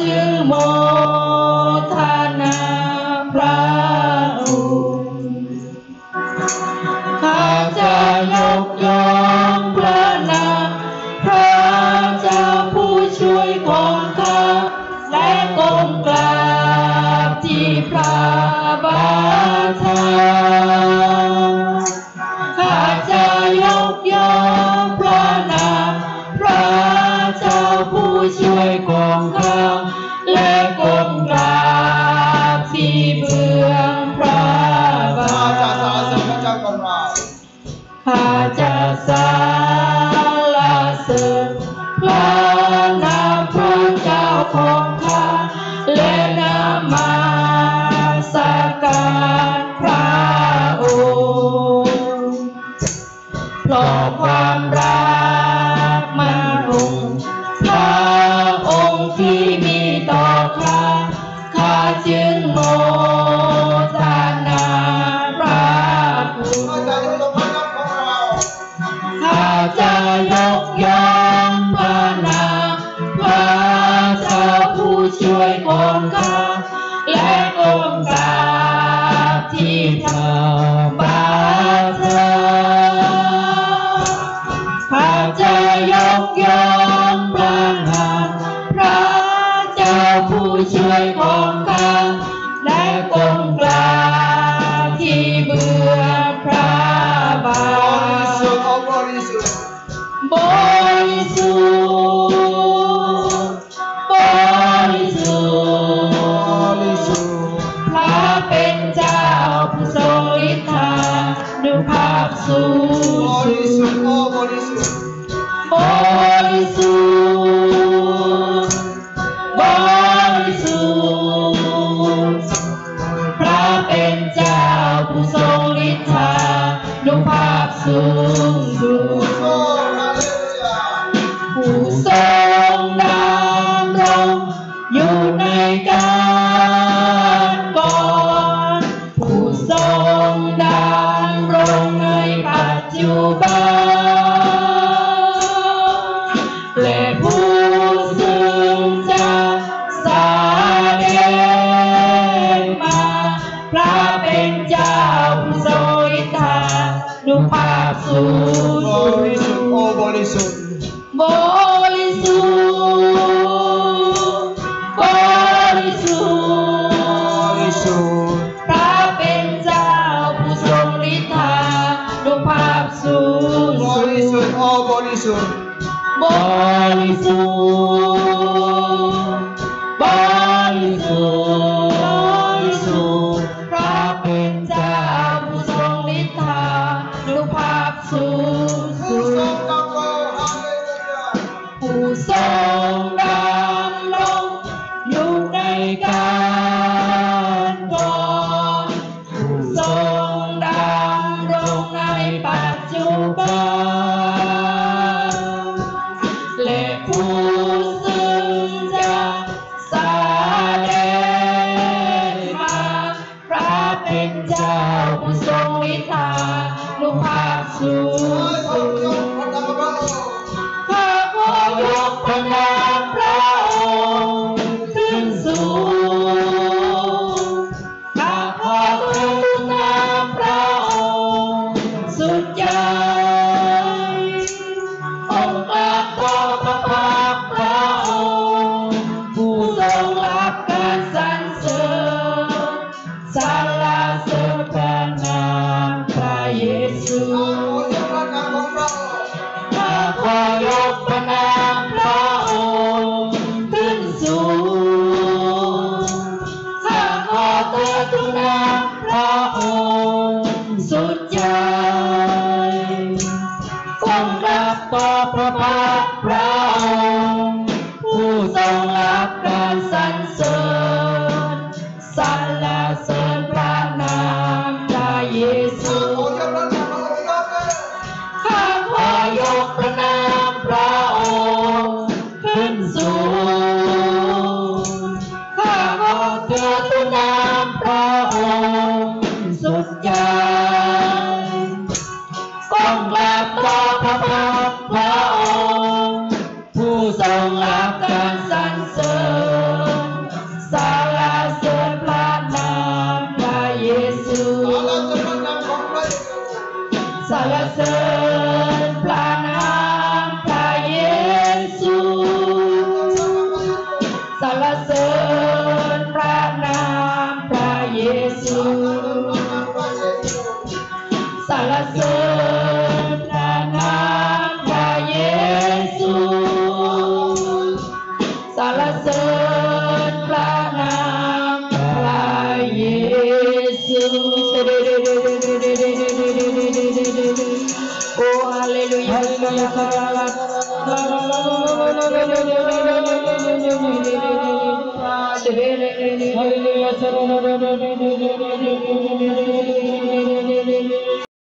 จึงโมทนาพระองค์ข้าจะยกย่องพระนามพระเจ้าผู้ช่วยของข้าและก้มกราบที่พระบาทข้าจะยกย่องพระนามพระเจ้าผู้ช่วยของข้าและก้มกราบที่เบื้องพระบาทข้าจะสรรเสริญพระนามพระเจ้าของข้าและนมัสการพระองค์เพราะความรักมั่นคงพระองค์ที่มีต่อข้าข้าจึงโมทนาพระคุณข้าจะยกย่องพระนามพระเจ้าผู้ช่วยของข้าและก้มกราบที่พระบาทข้าจะยกย่องพระนามพระเจ้าผู้ช่วยของข้าและก้มกราบที่เบื้องพระบาทบริสุทธิ์บริสุทธิ์พระเป็นเจ้าผู้ทรงฤทธานุภาพสูงบริสุทธิ์บริสุทธิ์บริสุทธิ์พระเป็นเจ้าผู้ทรงฤทธานุภาพสูงสุดผู้ทรงดำรงอยู่ในการก่อนผู้ทรงดำรงในปัจจุบันและผู้ซึ่งจะแสดงมาพระเป็นเจ้าผู้ทรงฤทธานุภาพสูงสุดบริสุทธิ์บริสุทธิ์บริสุทธิ์พระเป็นเจ้าผู้ทรงฤทธานุภาพสูงบริสุทธิ์บริสุทธิ์บริสุทธิ์บริสุทธิ์พระเป็นเจ้าผู้ทรงฤทธานุภาพสูงสุดผู้ทรงดำรงอยู่ในการก่อนผู้ทรงดำรงในปัจจุบันและผู้ซึ่งจะแสดงมาพระเป็นเจ้าผู้ทรงฤทธานุภาพสูงสุดข้าขอยกพระนามพระองค์ขึ้นสูงข้าขอทูลนามพระองค์สุดใจองค์กราบต่อพระพักตร์พระองค์ผู้ทรงรับการสรรเสริญสรรเสริญพระนามพระเยซูข้าขอยกพระนามพระองค์ขึ้นสูงข้าขอเทิดทูลนามพระองค์สุดใจก้มกราบต่อพระพักตร์พระองค์ผู้ทรงรับการสรรเสริญสรรเสริญพระนามพระเยซูข้าขอยกพระนามพระองค์ขึ้นสูงข้าขอเทิดทูลนามพระองค์สุดใจก้มกราบต่อพระพักตร์พระองค์ผู้ทรงรับการสรรเสริญ เสริญพระนามพระเยซูสรรเสริญพระนามพระเยซูสรรเสริญพระนามพระเยซูโอ้ฮาเลลูยาฮาเลลูยา